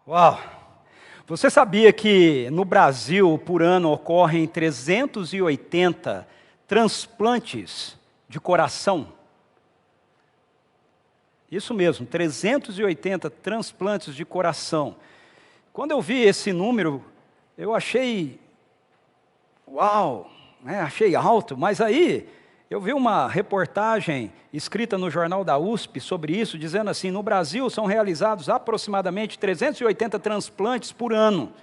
Uau! Você sabia que no Brasil, por ano, ocorrem 380 transplantes de coração? Isso mesmo, 380 transplantes de coração. Quando eu vi esse número, eu achei, uau, achei alto, mas aí eu vi uma reportagem escrita no Jornal da USP sobre isso, dizendo assim: no Brasil são realizados aproximadamente 380 transplantes por ano,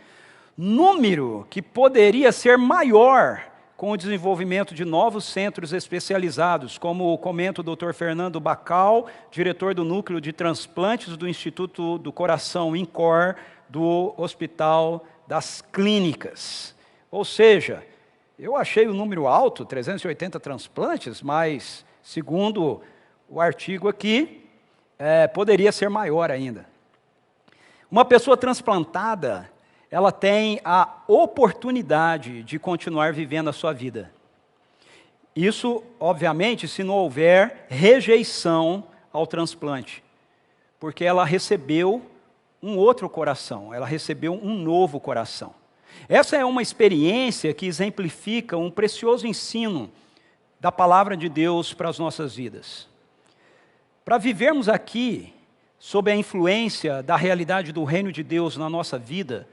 número que poderia ser maior com o desenvolvimento de novos centros especializados, como comenta o Dr. Fernando Bacal, diretor do Núcleo de Transplantes do Instituto do Coração INCOR, do Hospital das Clínicas. Ou seja, eu achei o número alto, 380 transplantes, mas, segundo o artigo aqui, poderia ser maior ainda. Uma pessoa transplantada, ela tem a oportunidade de continuar vivendo a sua vida. Isso, obviamente, se não houver rejeição ao transplante, porque ela recebeu um outro coração, ela recebeu um novo coração. Essa é uma experiência que exemplifica um precioso ensino da palavra de Deus para as nossas vidas. Para vivermos aqui, sob a influência da realidade do reino de Deus na nossa vida,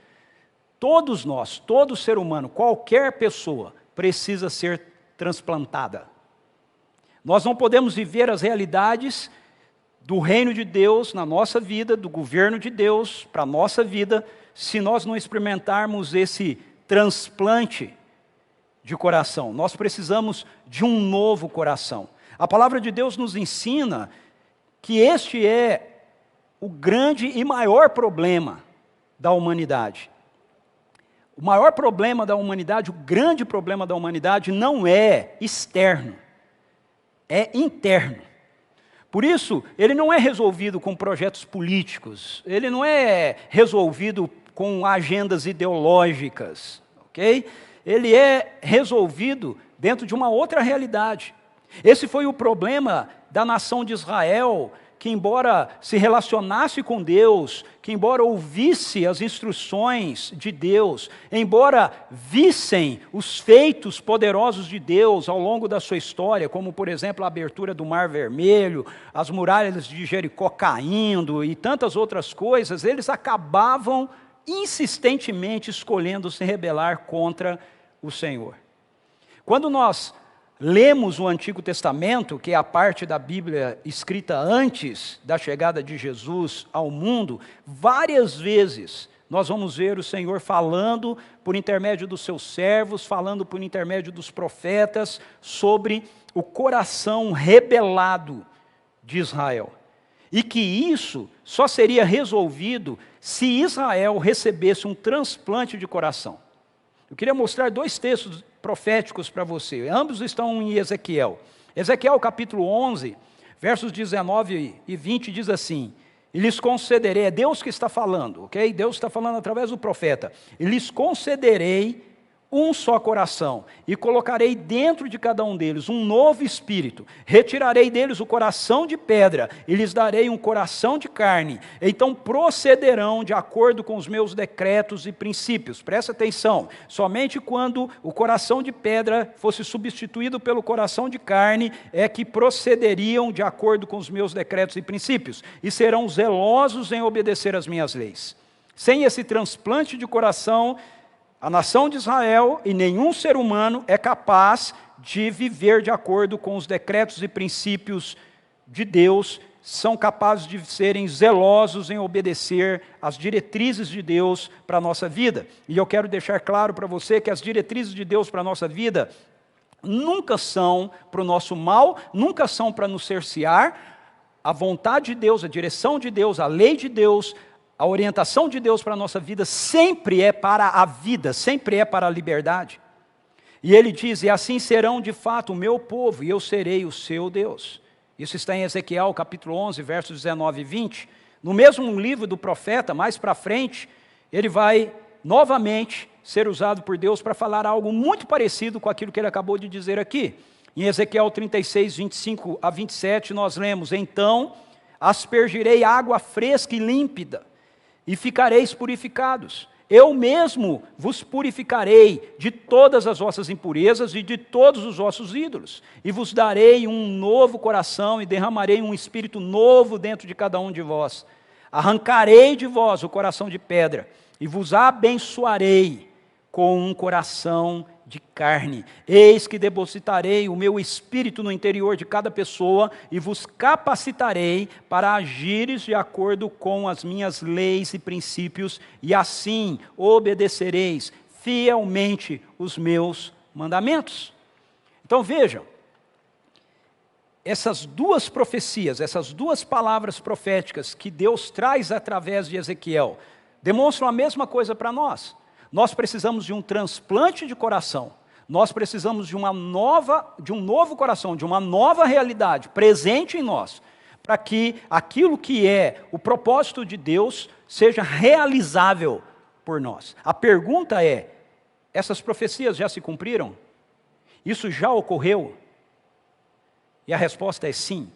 todos nós, todo ser humano, qualquer pessoa, precisa ser transplantada. Nós não podemos viver as realidades do reino de Deus na nossa vida, do governo de Deus para a nossa vida, se nós não experimentarmos esse transplante de coração. Nós precisamos de um novo coração. A palavra de Deus nos ensina que este é o grande e maior problema da humanidade. O maior problema da humanidade, o grande problema da humanidade não é externo, é interno. Por isso, ele não é resolvido com projetos políticos, ele não é resolvido com agendas ideológicas, ok? Ele é resolvido dentro de uma outra realidade. Esse foi o problema da nação de Israel, que embora se relacionasse com Deus, que embora ouvisse as instruções de Deus, embora vissem os feitos poderosos de Deus ao longo da sua história, como por exemplo a abertura do Mar Vermelho, as muralhas de Jericó caindo e tantas outras coisas, eles acabavam insistentemente escolhendo se rebelar contra o Senhor. Quando nós lemos o Antigo Testamento, que é a parte da Bíblia escrita antes da chegada de Jesus ao mundo, várias vezes nós vamos ver o Senhor falando por intermédio dos seus servos, falando por intermédio dos profetas, sobre o coração rebelado de Israel. E que isso só seria resolvido se Israel recebesse um transplante de coração. Eu queria mostrar dois textos proféticos para você. Ambos estão em Ezequiel. Ezequiel capítulo 11, versos 19 e 20 diz assim: e lhes concederei, é Deus que está falando, ok? Deus está falando através do profeta. E lhes concederei um só coração, e colocarei dentro de cada um deles um novo espírito, retirarei deles o coração de pedra, e lhes darei um coração de carne, então procederão de acordo com os meus decretos e princípios. Presta atenção, somente quando o coração de pedra fosse substituído pelo coração de carne, é que procederiam de acordo com os meus decretos e princípios, e serão zelosos em obedecer às minhas leis. Sem esse transplante de coração, a nação de Israel e nenhum ser humano é capaz de viver de acordo com os decretos e princípios de Deus, são capazes de serem zelosos em obedecer às diretrizes de Deus para a nossa vida. E eu quero deixar claro para você que as diretrizes de Deus para a nossa vida nunca são para o nosso mal, nunca são para nos cercear. A vontade de Deus, a direção de Deus, a lei de Deus, a orientação de Deus para a nossa vida sempre é para a vida, sempre é para a liberdade. E ele diz: e assim serão de fato o meu povo, e eu serei o seu Deus. Isso está em Ezequiel capítulo 11, versos 19 e 20. No mesmo livro do profeta, mais para frente, ele vai novamente ser usado por Deus para falar algo muito parecido com aquilo que ele acabou de dizer aqui. Em Ezequiel 36, 25 a 27, nós lemos: então aspergirei água fresca e límpida, e ficareis purificados. Eu mesmo vos purificarei de todas as vossas impurezas e de todos os vossos ídolos, e vos darei um novo coração e derramarei um espírito novo dentro de cada um de vós. Arrancarei de vós o coração de pedra e vos abençoarei com um coração de carne. Eis que depositarei o meu espírito no interior de cada pessoa e vos capacitarei para agires de acordo com as minhas leis e princípios, e assim obedecereis fielmente os meus mandamentos. Então vejam, essas duas profecias, essas duas palavras proféticas que Deus traz através de Ezequiel, demonstram a mesma coisa para nós. Nós precisamos de um transplante de coração, nós precisamos de um novo coração, de uma nova realidade presente em nós, para que aquilo que é o propósito de Deus seja realizável por nós. A pergunta é, essas profecias já se cumpriram? Isso já ocorreu? E a resposta é sim.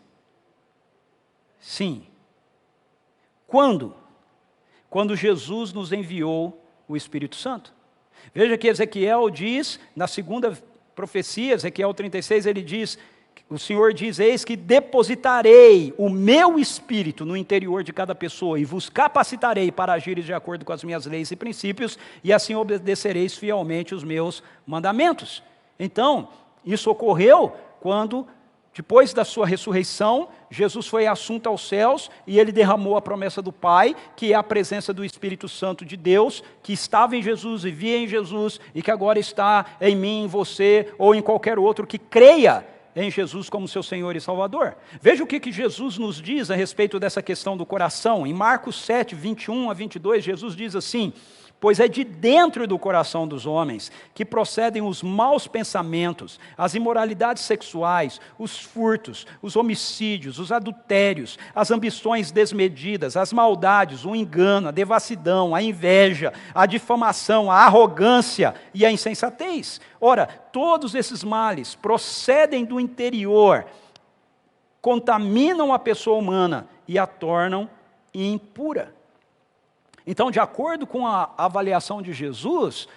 Sim. Quando? Quando Jesus nos enviou o Espírito Santo. Veja que Ezequiel diz, na segunda profecia, Ezequiel 36, ele diz, o Senhor diz, eis que depositarei o meu Espírito no interior de cada pessoa e vos capacitarei para agires de acordo com as minhas leis e princípios, e assim obedecereis fielmente os meus mandamentos. Então, isso ocorreu quando, depois da sua ressurreição, Jesus foi assunto aos céus e ele derramou a promessa do Pai, que é a presença do Espírito Santo de Deus, que estava em Jesus, vivia em Jesus e que agora está em mim, em você ou em qualquer outro que creia em Jesus como seu Senhor e Salvador. Veja o que Jesus nos diz a respeito dessa questão do coração. Em Marcos 7, 21 a 22, Jesus diz assim: pois é de dentro do coração dos homens que procedem os maus pensamentos, as imoralidades sexuais, os furtos, os homicídios, os adultérios, as ambições desmedidas, as maldades, o engano, a devassidão, a inveja, a difamação, a arrogância e a insensatez. Ora, todos esses males procedem do interior, contaminam a pessoa humana e a tornam impura. Então, de acordo com a avaliação de Jesus,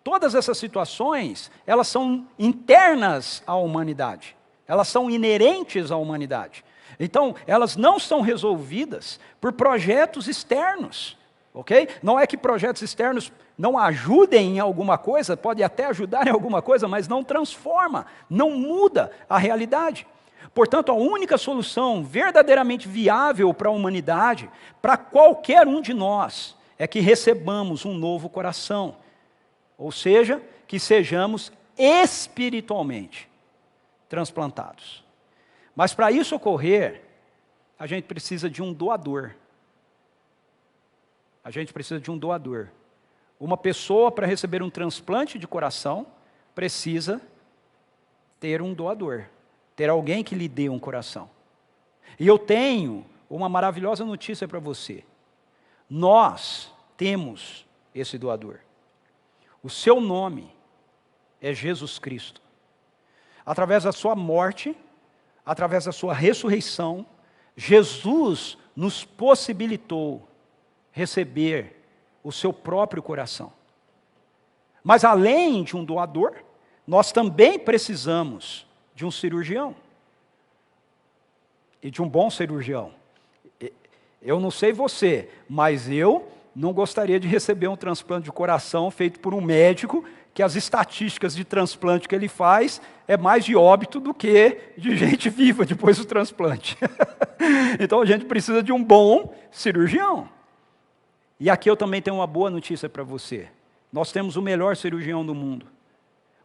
todas essas situações, elas são internas à humanidade. Elas são inerentes à humanidade. Então, elas não são resolvidas por projetos externos. Ok? Não é que projetos externos não ajudem em alguma coisa, pode até ajudar em alguma coisa, mas não transforma, não muda a realidade. Portanto, a única solução verdadeiramente viável para a humanidade, para qualquer um de nós, é que recebamos um novo coração. Ou seja, que sejamos espiritualmente transplantados. Mas para isso ocorrer, a gente precisa de um doador. A gente precisa de um doador. Uma pessoa, para receber um transplante de coração, precisa ter um doador. Ter alguém que lhe dê um coração. E eu tenho uma maravilhosa notícia para você. Nós temos esse doador. O seu nome é Jesus Cristo. Através da sua morte, através da sua ressurreição, Jesus nos possibilitou receber o seu próprio coração. Mas além de um doador, nós também precisamos de um cirurgião. E de um bom cirurgião. Eu não sei você, mas eu não gostaria de receber um transplante de coração feito por um médico, que as estatísticas de transplante que ele faz é mais de óbito do que de gente viva depois do transplante. Então a gente precisa de um bom cirurgião. E aqui eu também tenho uma boa notícia para você. Nós temos o melhor cirurgião do mundo.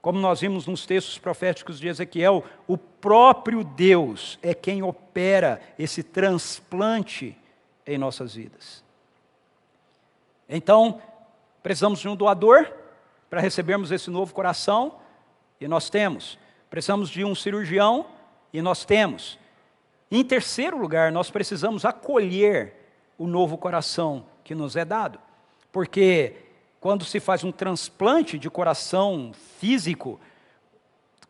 Como nós vimos nos textos proféticos de Ezequiel, o próprio Deus é quem opera esse transplante em nossas vidas. Então, precisamos de um doador para recebermos esse novo coração, e nós temos. Precisamos de um cirurgião, e nós temos. Em terceiro lugar, nós precisamos acolher o novo coração que nos é dado. Porque quando se faz um transplante de coração físico,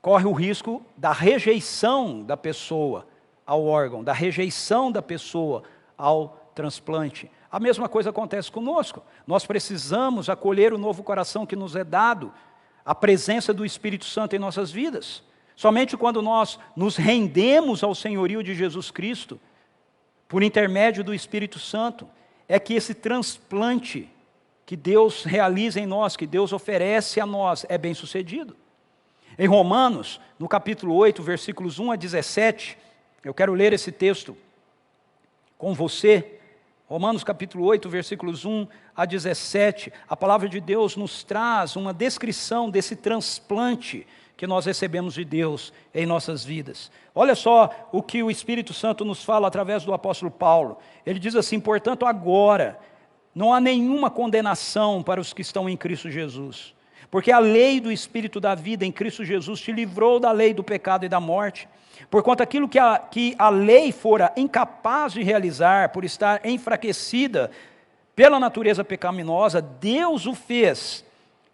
corre o risco da rejeição da pessoa ao órgão, da rejeição da pessoa ao transplante. A mesma coisa acontece conosco. Nós precisamos acolher o novo coração que nos é dado, a presença do Espírito Santo em nossas vidas. Somente quando nós nos rendemos ao senhorio de Jesus Cristo, por intermédio do Espírito Santo, é que esse transplante que Deus realiza em nós, que Deus oferece a nós, é bem sucedido. Em Romanos, no capítulo 8, versículos 1 a 17, eu quero ler esse texto com você. Romanos capítulo 8, versículos 1 a 17, a palavra de Deus nos traz uma descrição desse transplante que nós recebemos de Deus em nossas vidas. Olha só o que o Espírito Santo nos fala através do apóstolo Paulo. Ele diz assim: portanto agora não há nenhuma condenação para os que estão em Cristo Jesus, porque a lei do Espírito da vida em Cristo Jesus te livrou da lei do pecado e da morte. Porquanto aquilo que a lei fora incapaz de realizar, por estar enfraquecida pela natureza pecaminosa, Deus o fez,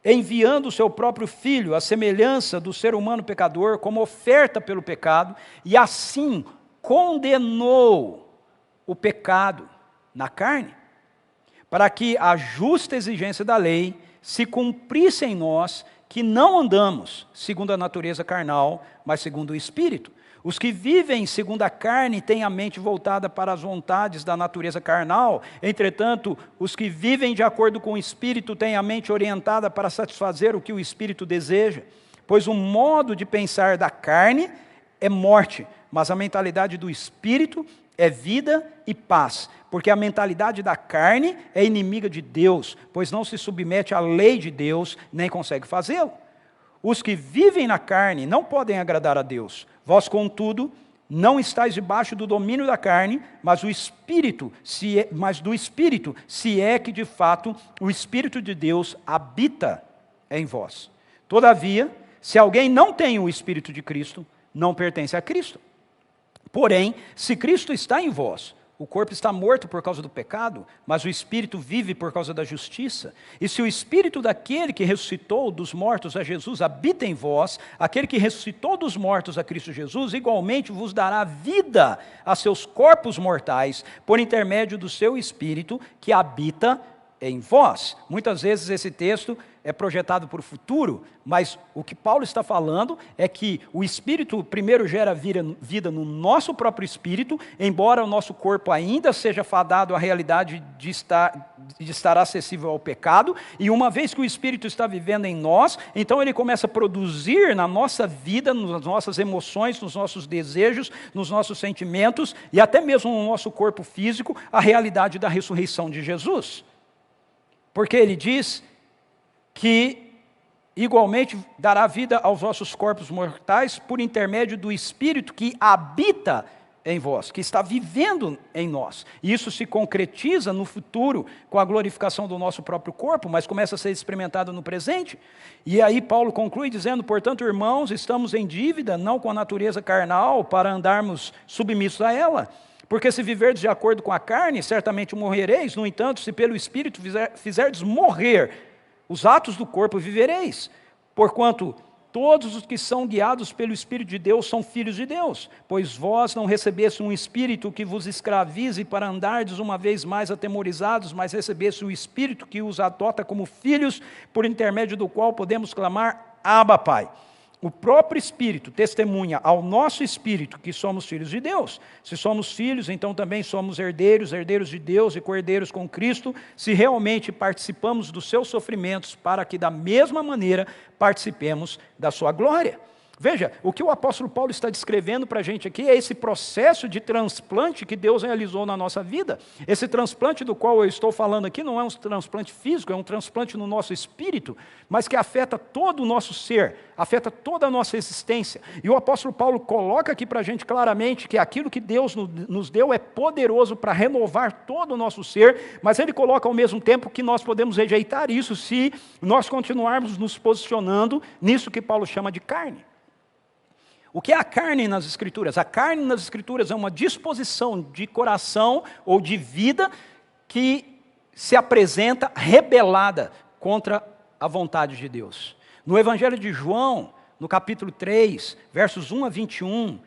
enviando o seu próprio Filho, à semelhança do ser humano pecador, como oferta pelo pecado, e assim condenou o pecado na carne, para que a justa exigência da lei se cumprisse em nós, que não andamos segundo a natureza carnal, mas segundo o Espírito. Os que vivem segundo a carne têm a mente voltada para as vontades da natureza carnal, entretanto, os que vivem de acordo com o Espírito têm a mente orientada para satisfazer o que o Espírito deseja, pois o modo de pensar da carne é morte, mas a mentalidade do Espírito é vida e paz, porque a mentalidade da carne é inimiga de Deus, pois não se submete à lei de Deus, nem consegue fazê-lo. Os que vivem na carne não podem agradar a Deus. Vós, contudo, não estáis debaixo do domínio da carne, mas do Espírito, se é que de fato o Espírito de Deus habita em vós. Todavia, se alguém não tem o Espírito de Cristo, não pertence a Cristo. Porém, se Cristo está em vós, o corpo está morto por causa do pecado, mas o Espírito vive por causa da justiça. E se o Espírito daquele que ressuscitou dos mortos a Jesus habita em vós, aquele que ressuscitou dos mortos a Cristo Jesus, igualmente vos dará vida a seus corpos mortais, por intermédio do seu Espírito que habita em vós. Muitas vezes esse texto é projetado para o futuro, mas o que Paulo está falando é que o Espírito primeiro gera vida no nosso próprio espírito, embora o nosso corpo ainda seja fadado à realidade de estar acessível ao pecado, e uma vez que o Espírito está vivendo em nós, então ele começa a produzir na nossa vida, nas nossas emoções, nos nossos desejos, nos nossos sentimentos, e até mesmo no nosso corpo físico, a realidade da ressurreição de Jesus. Porque ele diz que igualmente dará vida aos vossos corpos mortais por intermédio do Espírito que habita em vós, que está vivendo em nós. E isso se concretiza no futuro com a glorificação do nosso próprio corpo, mas começa a ser experimentado no presente. E aí Paulo conclui dizendo: portanto, irmãos, estamos em dívida, não com a natureza carnal, para andarmos submissos a ela. Porque se viverdes de acordo com a carne, certamente morrereis. No entanto, se pelo Espírito fizerdes morrer os atos do corpo, vivereis. Porquanto todos os que são guiados pelo Espírito de Deus são filhos de Deus. Pois vós não recebeste um espírito que vos escravize para andardes uma vez mais atemorizados, mas recebeste o Espírito que os adota como filhos, por intermédio do qual podemos clamar: Abba, Pai. O próprio Espírito testemunha ao nosso espírito que somos filhos de Deus. Se somos filhos, então também somos herdeiros, herdeiros de Deus e co-herdeiros com Cristo, se realmente participamos dos seus sofrimentos, para que da mesma maneira participemos da sua glória. Veja, o que o apóstolo Paulo está descrevendo para a gente aqui é esse processo de transplante que Deus realizou na nossa vida. Esse transplante do qual eu estou falando aqui não é um transplante físico, é um transplante no nosso espírito, mas que afeta todo o nosso ser, afeta toda a nossa existência. E o apóstolo Paulo coloca aqui para a gente claramente que aquilo que Deus nos deu é poderoso para renovar todo o nosso ser, mas ele coloca ao mesmo tempo que nós podemos rejeitar isso se nós continuarmos nos posicionando nisso que Paulo chama de carne. O que é a carne nas Escrituras? A carne nas Escrituras é uma disposição de coração ou de vida que se apresenta rebelada contra a vontade de Deus. No Evangelho de João, no capítulo 3, versos 1 a 21,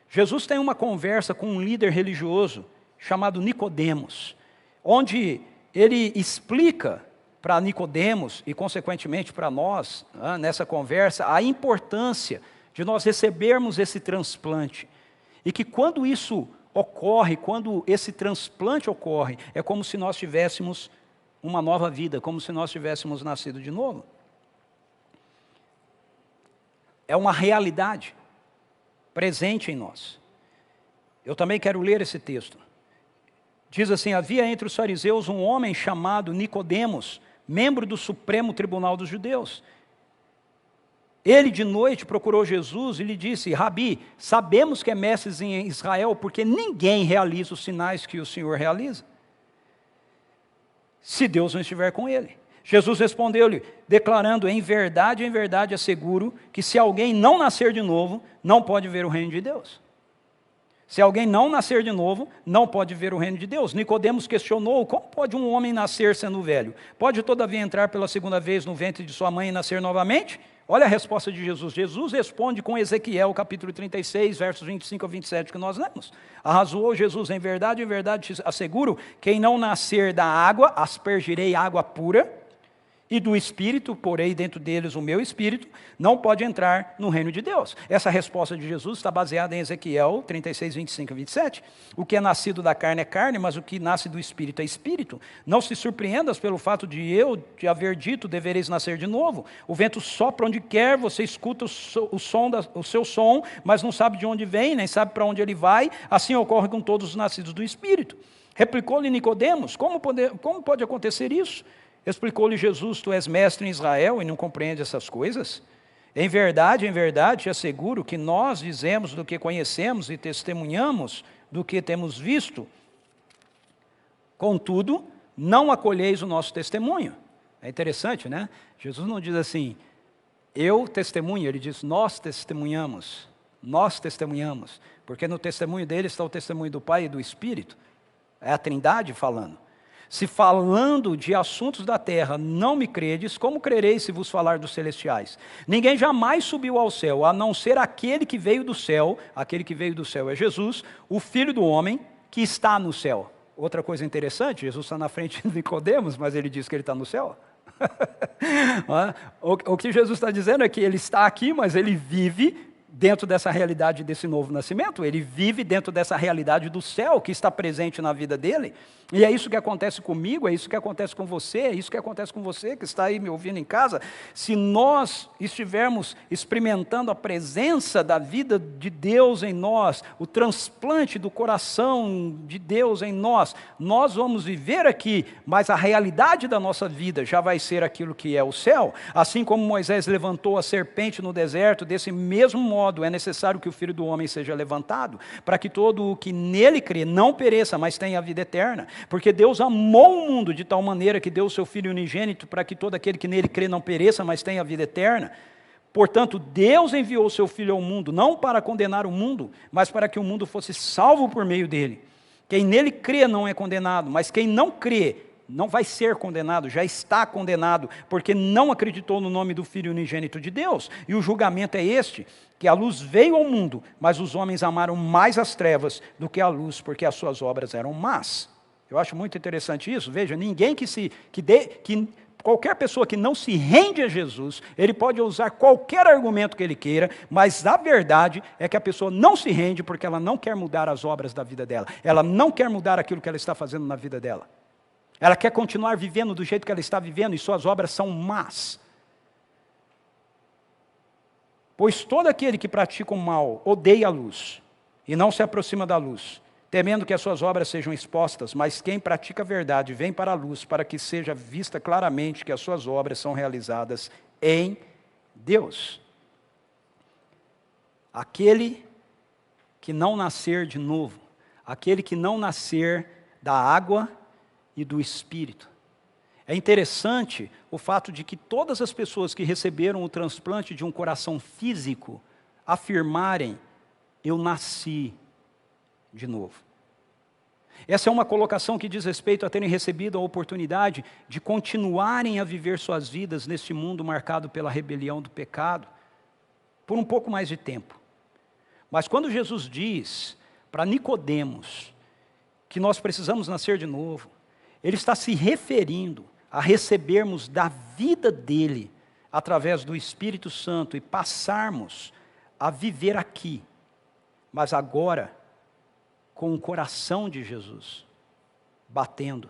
Jesus tem uma conversa com um líder religioso chamado Nicodemos. onde ele explica para Nicodemos e, consequentemente, para nós, nessa conversa, a importância de nós recebermos esse transplante. E que quando isso ocorre, quando esse transplante ocorre, é como se nós tivéssemos uma nova vida, como se nós tivéssemos nascido de novo. É uma realidade presente em nós. Eu também quero ler esse texto. Diz assim: havia entre os fariseus um homem chamado Nicodemos, membro do Supremo Tribunal dos Judeus. Ele de noite procurou Jesus e lhe disse: Rabi, sabemos que é mestre em Israel, porque ninguém realiza os sinais que o Senhor realiza, se Deus não estiver com ele. Jesus respondeu-lhe, declarando: em verdade asseguro que se alguém não nascer de novo, não pode ver o reino de Deus. Se alguém não nascer de novo, não pode ver o reino de Deus. Nicodemos questionou: como pode um homem nascer sendo velho? Pode todavia entrar pela segunda vez no ventre de sua mãe e nascer novamente? Olha a resposta de Jesus. Jesus responde com Ezequiel, capítulo 36, versos 25 a 27, que nós lemos. Arrazoou Jesus: em verdade te asseguro, quem não nascer da água, aspergirei água pura, e do Espírito, porei dentro deles o meu Espírito, não pode entrar no reino de Deus. Essa resposta de Jesus está baseada em Ezequiel 36, 25 e 27. O que é nascido da carne é carne, mas o que nasce do Espírito é Espírito. Não se surpreendas pelo fato de eu te haver dito, devereis nascer de novo. O vento sopra onde quer, você escuta o seu som, mas não sabe de onde vem, nem sabe para onde ele vai. Assim ocorre com todos os nascidos do Espírito. Replicou-lhe Nicodemos: como pode acontecer isso? Explicou-lhe Jesus: tu és mestre em Israel e não compreende essas coisas? Em verdade te asseguro que nós dizemos do que conhecemos e testemunhamos do que temos visto. Contudo, não acolheis o nosso testemunho. É interessante, né? Jesus não diz assim, eu testemunho, ele diz, nós testemunhamos. Nós testemunhamos. Porque no testemunho dele está o testemunho do Pai e do Espírito. É a Trindade falando. Se falando de assuntos da terra não me credes, como crereis se vos falar dos celestiais? Ninguém jamais subiu ao céu, a não ser aquele que veio do céu. Aquele que veio do céu é Jesus, o Filho do homem que está no céu. Outra coisa interessante, Jesus está na frente de Nicodemos, mas ele diz que ele está no céu. O que Jesus está dizendo é que ele está aqui, mas ele vive dentro dessa realidade desse novo nascimento. Ele vive dentro dessa realidade do céu que está presente na vida dele. E é isso que acontece comigo, é isso que acontece com você, é isso que acontece com você que está aí me ouvindo em casa. Se nós estivermos experimentando a presença da vida de Deus em nós, o transplante do coração de Deus em nós, nós vamos viver aqui, mas a realidade da nossa vida já vai ser aquilo que é o céu. Assim como Moisés levantou a serpente no deserto, desse mesmo modo é necessário que o Filho do Homem seja levantado, para que todo o que nele crê não pereça, mas tenha a vida eterna. Porque Deus amou o mundo de tal maneira que deu o seu Filho unigênito para que todo aquele que nele crê não pereça, mas tenha a vida eterna. Portanto, Deus enviou o seu Filho ao mundo, não para condenar o mundo, mas para que o mundo fosse salvo por meio dele. Quem nele crê não é condenado, mas quem não crê não vai ser condenado, já está condenado, porque não acreditou no nome do Filho unigênito de Deus. E o julgamento é este, que a luz veio ao mundo, mas os homens amaram mais as trevas do que a luz, porque as suas obras eram más. Eu acho muito interessante isso. Veja, ninguém qualquer pessoa que não se rende a Jesus, ele pode usar qualquer argumento que ele queira, mas a verdade é que a pessoa não se rende porque ela não quer mudar as obras da vida dela. Ela não quer mudar aquilo que ela está fazendo na vida dela. Ela quer continuar vivendo do jeito que ela está vivendo e suas obras são más. Pois todo aquele que pratica o mal odeia a luz e não se aproxima da luz, temendo que as suas obras sejam expostas, mas quem pratica a verdade vem para a luz, para que seja vista claramente que as suas obras são realizadas em Deus. Aquele que não nascer de novo, aquele que não nascer da água e do Espírito. É interessante o fato de que todas as pessoas que receberam o transplante de um coração físico afirmarem, eu nasci de novo. Essa é uma colocação que diz respeito a terem recebido a oportunidade de continuarem a viver suas vidas neste mundo marcado pela rebelião do pecado, por um pouco mais de tempo. Mas quando Jesus diz para Nicodemos que nós precisamos nascer de novo, Ele está se referindo a recebermos da vida dele, através do Espírito Santo, e passarmos a viver aqui, mas agora com o coração de Jesus batendo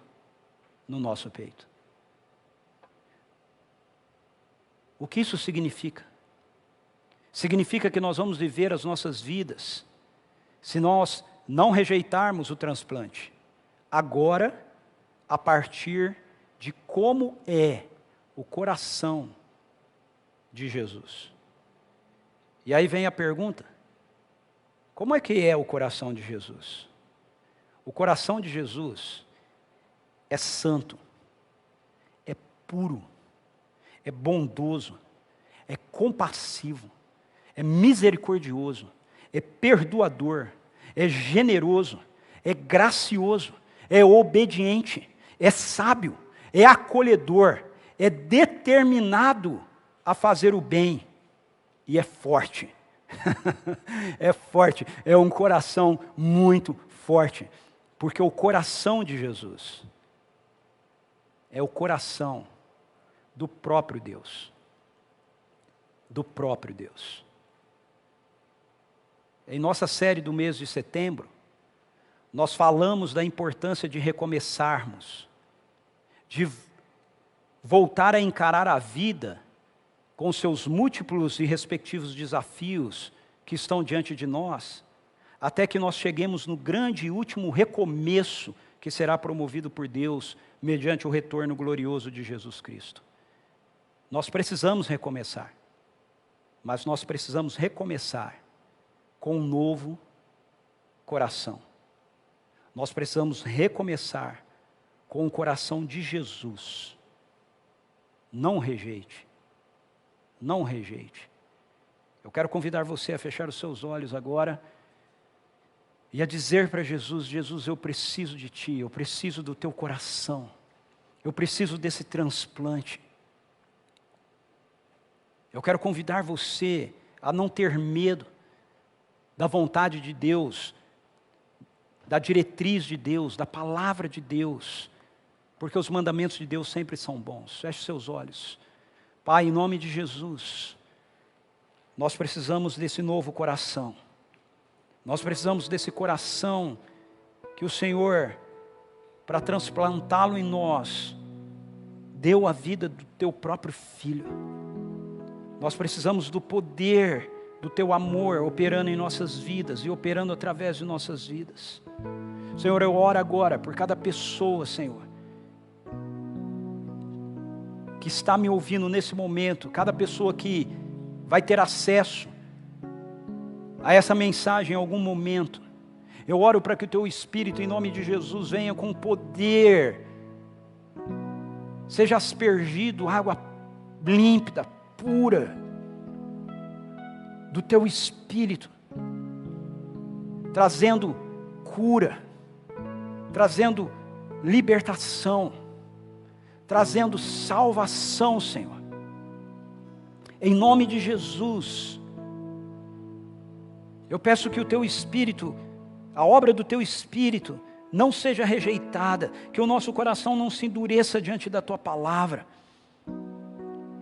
no nosso peito. O que isso significa? Significa que nós vamos viver as nossas vidas, se nós não rejeitarmos o transplante, agora, a partir de como é o coração de Jesus. E aí vem a pergunta: como é que é o coração de Jesus? O coração de Jesus é santo, é puro, é bondoso, é compassivo, é misericordioso, é perdoador, é generoso, é gracioso, é obediente, é sábio, é acolhedor, é determinado a fazer o bem e é forte. É forte, é um coração muito forte, porque o coração de Jesus é o coração do próprio Deus. Do próprio Deus. Em nossa série do mês de setembro, nós falamos da importância de recomeçarmos, de voltar a encarar a vida com seus múltiplos e respectivos desafios que estão diante de nós, até que nós cheguemos no grande e último recomeço que será promovido por Deus mediante o retorno glorioso de Jesus Cristo. Nós precisamos recomeçar, mas nós precisamos recomeçar com um novo coração. Nós precisamos recomeçar com o coração de Jesus. Não rejeite. Não rejeite. Eu quero convidar você a fechar os seus olhos agora e a dizer para Jesus: Jesus, eu preciso de Ti, eu preciso do Teu coração, eu preciso desse transplante. Eu quero convidar você a não ter medo da vontade de Deus, da diretriz de Deus, da palavra de Deus, porque os mandamentos de Deus sempre são bons. Feche seus olhos. Pai, em nome de Jesus, nós precisamos desse novo coração. Nós precisamos desse coração que o Senhor, para transplantá-lo em nós, deu a vida do Teu próprio Filho. Nós precisamos do poder do Teu amor operando em nossas vidas e operando através de nossas vidas. Senhor, eu oro agora por cada pessoa, Senhor, que está me ouvindo nesse momento, cada pessoa que vai ter acesso a essa mensagem em algum momento. Eu oro para que o Teu Espírito, em nome de Jesus, venha com poder, seja aspergido água límpida, pura, do Teu Espírito, trazendo cura, trazendo libertação, trazendo salvação, Senhor. Em nome de Jesus, eu peço que o Teu Espírito, a obra do Teu Espírito, não seja rejeitada, que o nosso coração não se endureça diante da Tua palavra.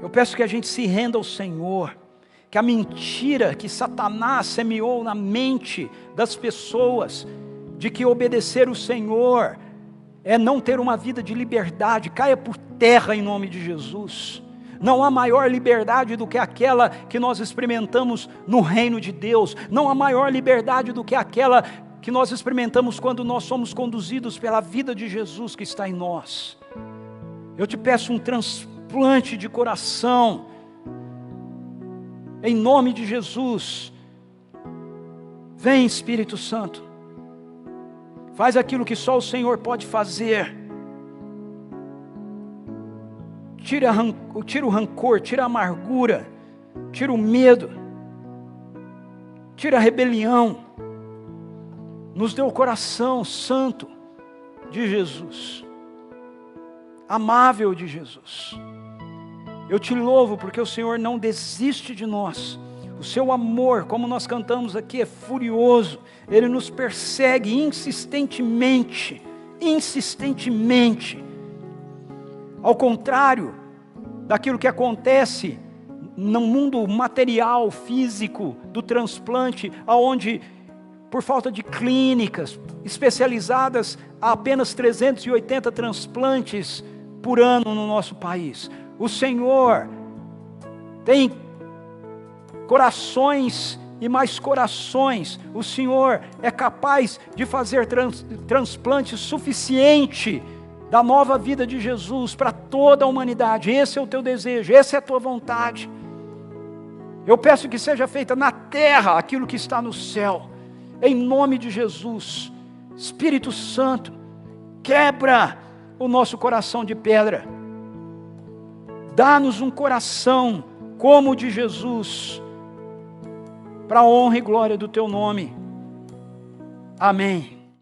Eu peço que a gente se renda ao Senhor, que a mentira que Satanás semeou na mente das pessoas, de que obedecer o Senhor é não ter uma vida de liberdade, caia por terra em nome de Jesus. Não há maior liberdade do que aquela que nós experimentamos no reino de Deus. Não há maior liberdade do que aquela que nós experimentamos quando nós somos conduzidos pela vida de Jesus que está em nós. Eu te peço um transplante de coração, em nome de Jesus. Vem, Espírito Santo, faz aquilo que só o Senhor pode fazer. Tira o rancor, tira a amargura, tira o medo, tira a rebelião. Nos dê o coração santo de Jesus, amável de Jesus. Eu te louvo porque o Senhor não desiste de nós. O seu amor, como nós cantamos aqui, é furioso. Ele nos persegue insistentemente insistentemente. Ao contrário daquilo que acontece no mundo material, físico, do transplante, onde, por falta de clínicas especializadas, há apenas 380 transplantes por ano no nosso país. O Senhor tem corações e mais corações. O Senhor é capaz de fazer transplante suficiente da nova vida de Jesus para toda a humanidade. Esse é o teu desejo, essa é a tua vontade. Eu peço que seja feita na terra aquilo que está no céu, em nome de Jesus. Espírito Santo, quebra o nosso coração de pedra, dá-nos um coração como o de Jesus, para a honra e glória do teu nome. Amém.